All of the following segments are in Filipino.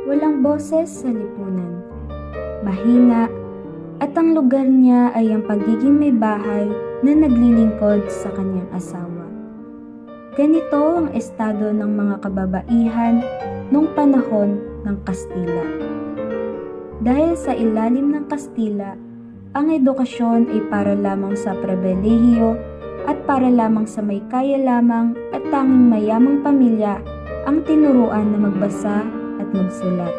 Walang boses sa lipunan. Mahina at ang lugar niya ay ang pagiging may bahay na naglilingkod sa kanyang asawa. Ganito ang estado ng mga kababaihan nung panahon ng Kastila. Dahil sa ilalim ng Kastila, ang edukasyon ay para lamang sa pribilehiyo at para lamang sa may kaya lamang at tanging mayamang pamilya ang tinuruan na magbasa at magsulat.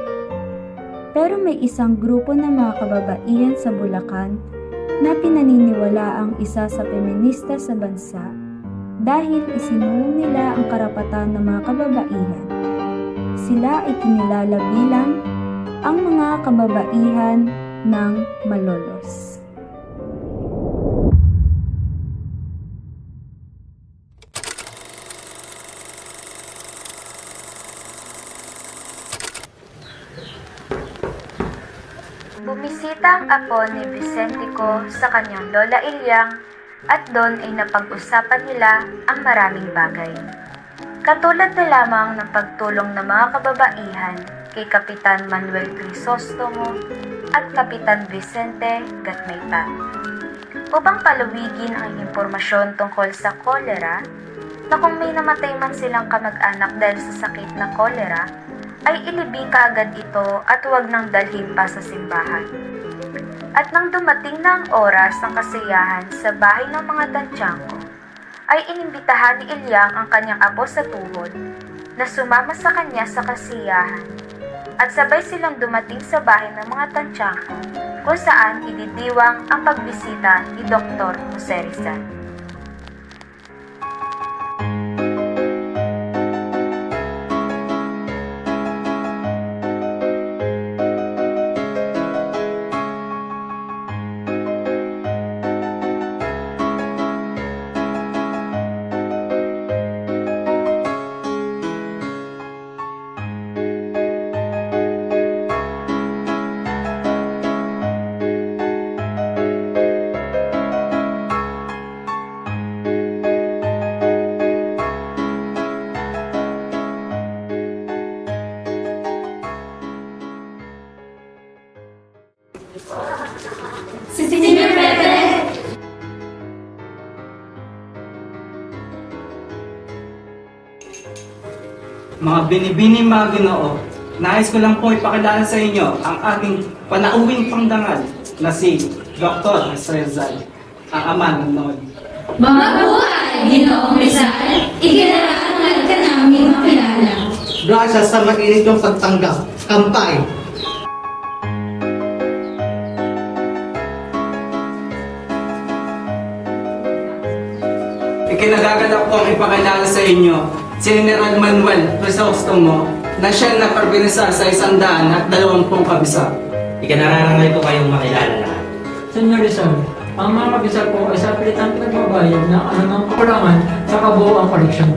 Pero may isang grupo ng mga kababaihan sa Bulacan na pinaniniwala ang isa sa feminista sa bansa dahil isinulong nila ang karapatan ng mga kababaihan. Sila ay kinilala bilang ang mga kababaihan ng Malolos. Bumisita ang apo ni Vicentico sa kanyang lola Ilyang at doon ay napag-usapan nila ang maraming bagay. Katulad na lamang ng pagtulong ng mga kababaihan kay Kapitan Manuel Crisostomo at Kapitan Vicente Gatmaypa. Upang palawigin ang impormasyon tungkol sa kolera, na kung may namatay man silang kamag-anak dahil sa sakit na kolera, ay ilibing kaagad ito at huwag nang dalhin pa sa simbahan. At nang dumating na ang oras ng kasiyahan sa bahay ng mga Tanchanko, ay inimbitahan ni Ilyang ang kanyang apo sa tuhod na sumama sa kanya sa kasiyahan. At sabay silang dumating sa bahay ng mga Tanchanko kung saan ididiwang ang pagbisita ni Dr. Jose Rizal. Si Senior Pepe! Mga binibining mga Ginoo, nais ko lang po ipakilala sa inyo ang ating panauwing pangdangal na si Dr. Rizal, ang ama ng Nod. Mabuhay, Ginoong Rizal! Ikinarangal ka namin makilala. Grasya sa mag-init yung pagtanggap. Kampay. Ikinagagalak ko ang ipakilala sa inyo si General Manuel Crisostomo na siya na parbinisa sa 120 kabisa. Ikinararangal ko kayong makilala lahat. Senyor Rizal, ang mga kabisal po ay sa pilitang pinagbabayad ng anumang kakulangan sa kabuoang koleksyon.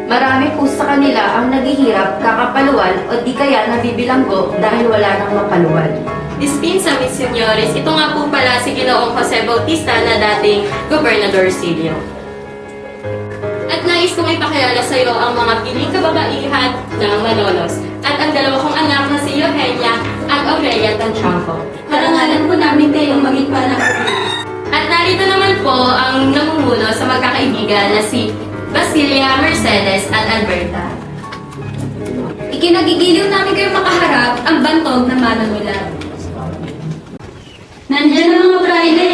Marami po sa kanila ang naghihirap, kakapaluwal o di kaya nabibilanggo dahil wala nang mapaluwal. Dispensa, mis senyores, ito nga po pala si Ginoong Jose Bautista na dating Gobernador Silio. At nais kong ipakilala sa iyo ang mga piling kababaihan ng Malolos at ang dalawa kong anak na si Eugenia at Aurelia Tanchanco. Karangalan po namin kayong maging panahon. At narito naman po ang namumuno sa magkakaibigan na si Basilia, Mercedes at Alberta. Ikinagigiliw namin kayong makaharap ang bantog na manunulat. Nandiyan ang mga braille.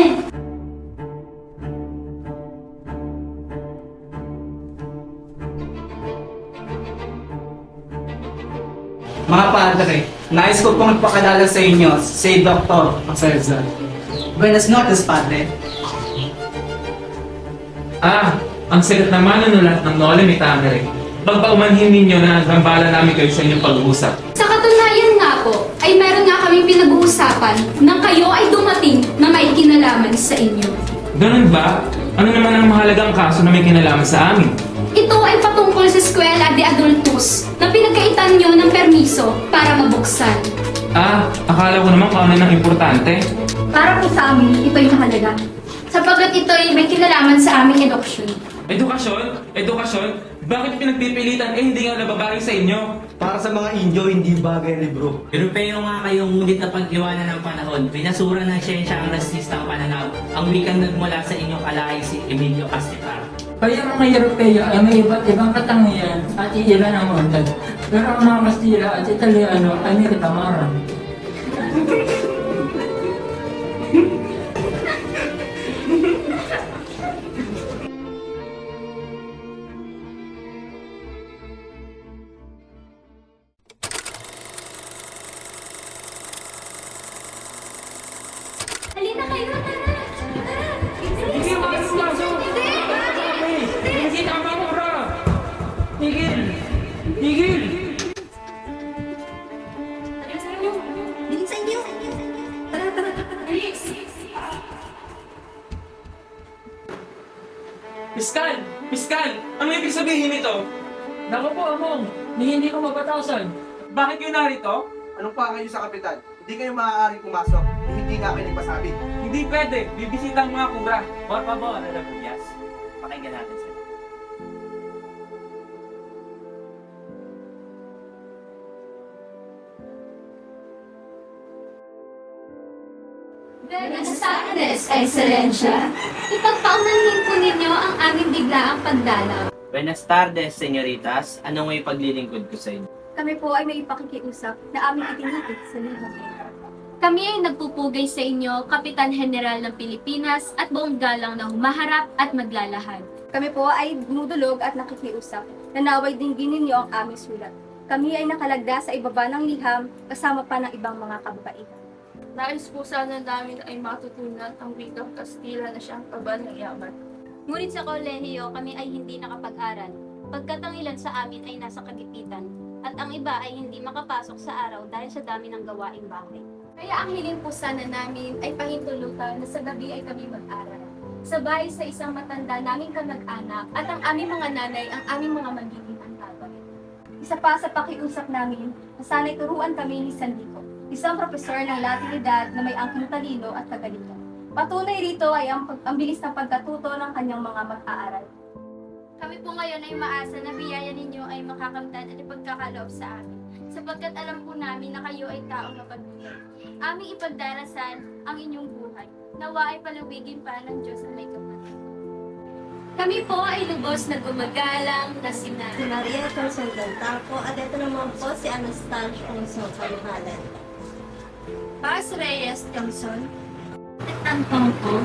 Mga padre, nais ko pong ipakilala sa inyo si Dr. Jose Rizal. Buenas noches, Padre. Ang sikat na manunulat ng Noli Me Tangere. Pagpaumanhin ninyo na gambala namin kayo sa inyong pag-uusap. Sa katunayan nga po, ay meron nga kaming pinag-uusapan nang kayo ay dumating na may kinalaman sa inyo. Ganun ba? Ano naman ang mahalagang kaso na may kinalaman sa amin? Ito ay patungkol sa Eskwela de Adultos na pinagkaitan nyo ng permiso para mabuksan. Akala ko naman kauna ng importante. Para po sa amin, ito'y mahalaga. Sapagkat ito'y may kinalaman sa aming edukasyon. Edukasyon? Edukasyon? Bakit pinagpipilitan hindi nga nababagay sa inyo? Para sa mga Indio, hindi bagay ang libro. Europeo nga kayong ngunit na pag-iwanan ng panahon, pinasura ng siyensya ang rasistang pananaw, ang wikang nagmula sa inyong kalahi si Emilio Castelar. Kaya ang mga Europeo ay may iba't ibang katangian at iilan ang undan. Pero ang mga Kastila at Italiano ay may katamaran. Halina kayo, tara! Tara! Hindi masok! Hindi tama mo, Ra! Tigil! Tigil! Bilis sa inyo! Tara, tara, tara! Piskal! Piskal! Ano ibig sabihin nito? Naku po, Among! Hindi ko mapatasan. Bakit kayo narito? Anong pa kayo sa kapitan? Hindi kayo maaaring pumasok. Hindi nga kayo nagpasabi. Hindi pwede. Bibisita ang mga kubra. Por favor, Bugyas. Pakinggan natin sila. Buenas tardes, Excelensya. Ipagpaumanhin po ninyo ang aming biglaang pagdalaw. Buenas tardes, señoritas. Anong may paglilingkod ko sa inyo? Kami po ay may ipakikiusap na aming itinipid sa liham. Kami ay nagpupugay sa inyo, Kapitan General ng Pilipinas at buong galang na humaharap at maglalahad. Kami po ay dumudulog at nakikiusap na naway dinggin ninyo ang aming sulat. Kami ay nakalagda sa ibaba ng liham kasama pa ng ibang mga kababaihan. Nais po sana namin ay matutunan ang wikang Kastila na siyang kaba ng yaman. Ngunit sa kolehiyo kami ay hindi nakapag-aral, pagkat ang ilan sa amin ay nasa kagipitan, at ang iba ay hindi makapasok sa araw dahil sa dami ng gawaing bahay. Kaya ang hiling po sana namin ay pahintulutan na sa gabi ay kami mag-aral. Sabay sa isang matanda naming kamag-anak at ang aming mga nanay ang aming mga magiging antabay. Isa pa sa pakiusap namin na sana'y turuan kami ni Sandico, isang propesor ng Latinidad na may angking talino at kagalingan. Patunay rito ay ang bilis ng pagkatuto ng kanyang mga mag-aaral. Kami po ngayon ay maasa na biyaya ninyo ay makakamtan at ipagkakaloob sa amin, sapagkat alam po namin na kayo ay taong mapagbuhay. Aming ipagdarasan ang inyong buhay, nawa ay palawigin pa ng Diyos na may kapatid. Kami po ay lubos na gumagalang na sina Si Maria Conson Tapo at ito naman po si Anastasia Conson Kalihalan. Paz Reyes Thompson, Antong po,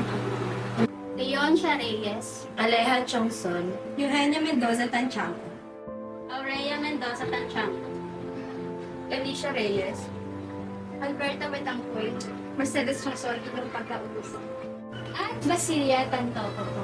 Leoncia Reyes, Aleja Chongson, Eugenia Mendoza Tanchanco, Aurea Mendoza Tanchanco, Alicia Reyes, Alberta Betangcoy, Mercedes Chongson, ibang pagkautusan. at Basilia Tantoco po.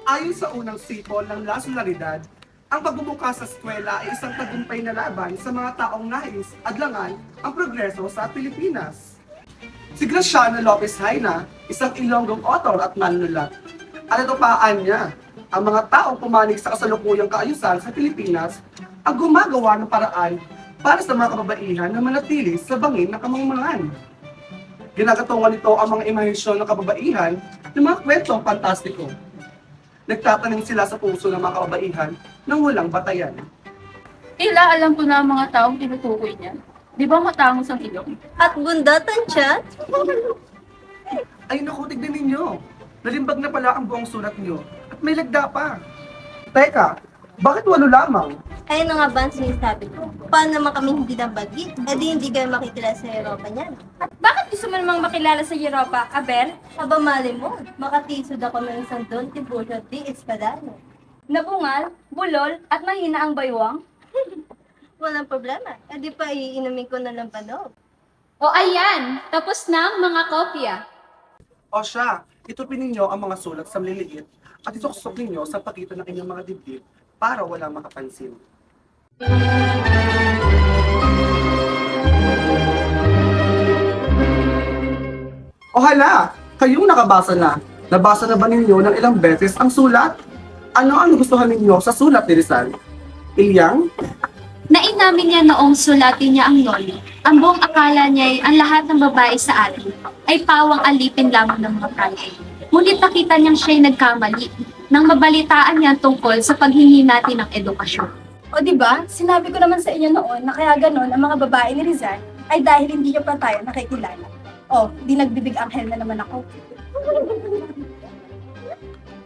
Ayon sa unang sipol ng La Solidaridad, ang pagbubukas sa eskwela ay isang tagumpay na laban sa mga taong nais adlangan ang progreso sa Pilipinas. Si Graciano Lopez Haina, isang Ilonggong author at manunulat, at natupaan niya ang mga taong pumanig sa kasalukuyang kaayusan sa Pilipinas ang gumagawa ng paraan para sa mga kababaihan na manatili sa bangin ng kamangmangan. Ginagatungan nito ang mga imahisyon ng kababaihan ng mga kwentong pantastiko. Nagtatanim sila sa puso ng mga kababaihan nang walang batayan. Tila alam ko na ang mga taong tinutukoy niya. Di ba matangos ang ilong? At bundatan siya? Ay naku, tignan ninyo. Nalimbag na pala ang buong sulat niyo at may lagda pa. Teka, bakit 8 lamang? Ayun na nga ba ang sinasabi ko? Paano naman kami hindi nabagit? E di hindi kayo makikila sa Europa niyan. At bakit gusto mo namang makilala sa Europa, Aber? Aba mali mo, makatisod ako ng isang Don Tiburcio de Espadano. Nabungal, bulol, at mahina ang baywang? Walang problema. E di pa iinumin ko na lang panog. O ayan, tapos na ang mga kopya. O siya, Itupin ninyo ang mga sulat sa maliliit at isuksok ninyo sa pagitan ng inyong mga dibdib para walang makapansin. O hala! Kayong nakabasa na. Nabasa na ba ninyo ng ilang beses ang sulat? Ano ang gustuhan ninyo sa sulat ni Rizal? Ilyang? Nainamin niya noong sulatin niya ang lolo. Ang buong akala niya ay ang lahat ng babae sa atin ay pawang alipin lamang ng mga kalye. Ngunit nakita niyang siya'y nagkamali nang mabalitaan niya tungkol sa paghingi natin ng edukasyon. O di ba? Sinabi ko naman sa inyo noon na kaya ganon ang mga babae ni Rizal ay dahil hindi niyo pa tayo nakikilala. O, di nagbibig anghel na naman ako.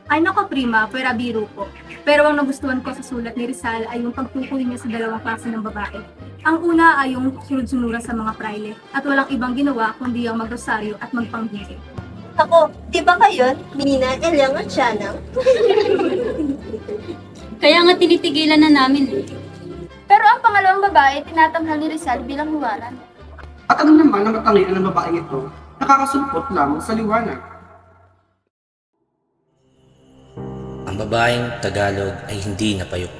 Ay nako prima, pwera biro ko. Pero ang nagustuhan ko sa sulat ni Rizal ay yung pagtukoy niya sa dalawang klase ng babae. Ang una ay yung sunod-sunuran sa mga praile at walang ibang ginawa kundi ang magrosaryo at magpangbigay. Ako, di ba kayo? Nina, Elyang at Shanang? Kaya nga tinitigilan na namin eh. Pero ang pangalawang babae, tinatamhal ni Rizal bilang huwaran. At ano naman ang katangian ng babaeng ito? Nakakasulpot lamang sa liwanag. Ang babaeng Tagalog ay hindi napayok.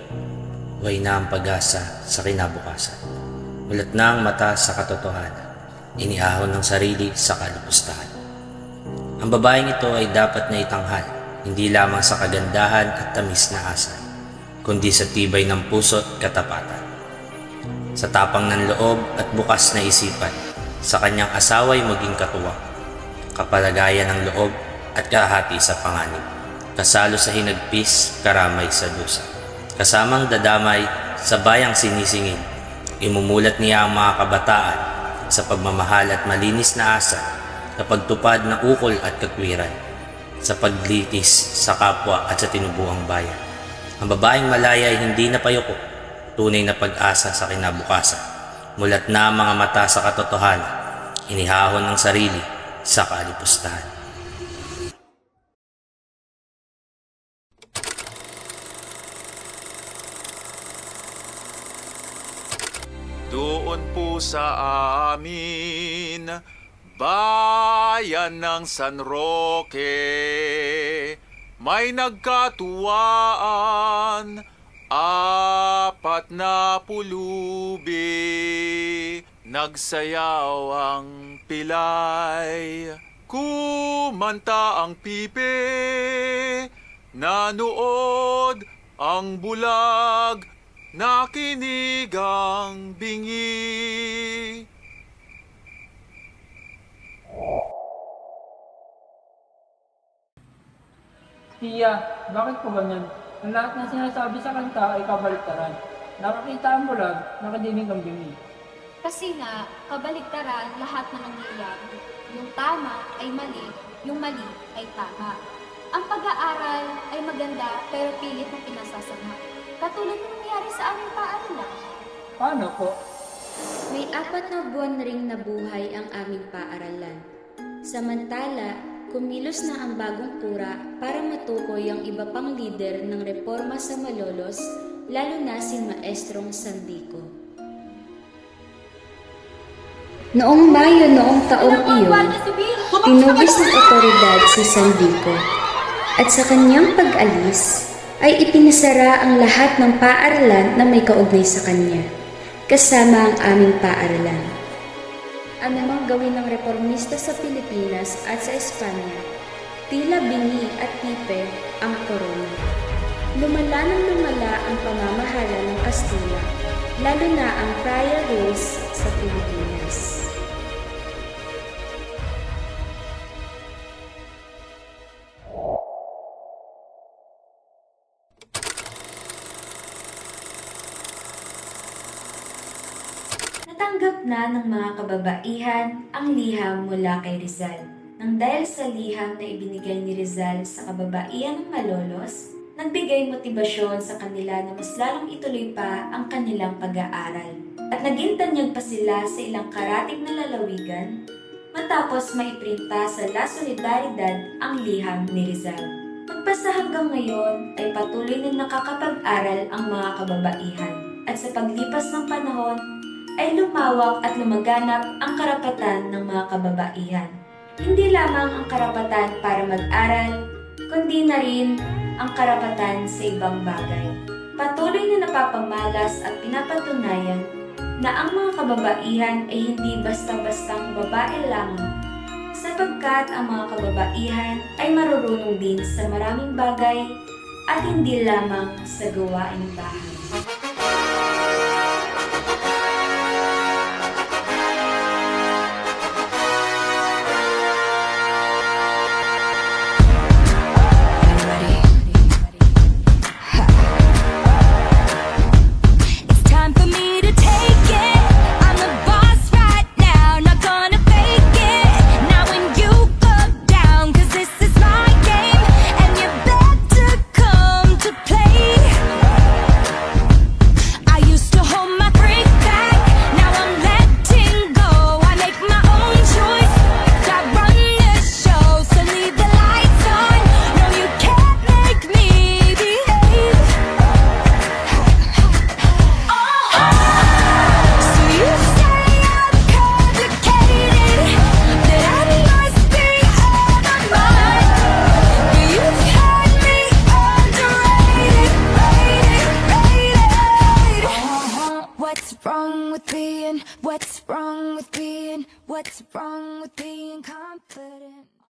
Buhay na ang pag-asa sa kinabukasan. Mulat na ang mata sa katotohanan. Inihahon ng sarili sa kalipustahan. Ang babaeng ito ay dapat na itanghal, hindi lamang sa kagandahan at tamis na asal, kundi sa tibay ng puso at katapatan. Sa tapang ng loob at bukas na isipan, sa kanyang asawa'y maging katuwang, kapalagayan ng loob at kahati sa panganib, kasalo sa hinagpis, karamay sa dusa, kasamang dadamay sa bayang sinisingil. Imumulat niya ang mga kabataan sa pagmamahal at malinis na asal, sa pagtupad ng ukol at katwiran, sa paglitis sa kapwa at sa tinubuang bayan. Ang babaeng malaya ay hindi napayoko, tunay na pag-asa sa kinabukasan. Mulat na ang mga mata sa katotohanan, inihahon ng sarili sa kalipustahan. Doon po sa amin, bayan ng San Roque, may nagkatuwaan, 4 na pulubi, nagsayaw ang pilay, kumanta ang pipe, nanood ang bulag, nakinig ang bingi. Tia, bakit po ganyan? Ang lahat ng sinasabi sa kanta ay kabaliktaran. Nakakita ang bulag, nakadinig ang bingi. Kasi nga, kabaligtaran lahat na nangyayari. Yung tama ay mali, yung mali ay tama. Ang pag-aaral ay maganda pero pilit na pinasasama. Katulad ng nangyari sa aming paaralan. Paano po? May 4 na buwan ring nabuhay ang aming paaralan. Samantala, kumilos na ang bagong kura para matukoy ang iba pang lider ng reforma sa Malolos, lalo na si Maestrong Sandico. Noong Mayo noong taong iyon, tinubis ng otoridad si Sandico at sa kanyang pag-alis ay ipinasara ang lahat ng paaralan na may kaugnay sa kanya, kasama ang aming paaralan. Anumang gawin ng reformista sa Pilipinas at sa Espanya, tila bingi at tipe ang korona. Lumala ng lumala ang pamamahala ng Kastila, lalo na ang friar rules sa Pilipinas. Natanggap na ng mga kababaihan ang liham mula kay Rizal. Nang dahil sa liham na ibinigay ni Rizal sa kababaihan ng Malolos, nagbigay motibasyon sa kanila na mas lalong ituloy pa ang kanilang pag-aaral. At naging tanyag pa sila sa ilang karatig na lalawigan matapos maiprinta sa La Solidaridad ang liham ni Rizal. Magpasa hanggang ngayon ay patuloy na nakakapag-aral ang mga kababaihan at sa paglipas ng panahon ay lumawak at lumaganap ang karapatan ng mga kababaihan. Hindi lamang ang karapatan para mag-aral, kundi na rin ang karapatan sa ibang bagay. Patuloy na napapamalas at pinapatunayan na ang mga kababaihan ay hindi basta-bastang babae lamang, sapagkat ang mga kababaihan ay marurunong din sa maraming bagay at hindi lamang sa gawaing bahay. What's wrong with being confident?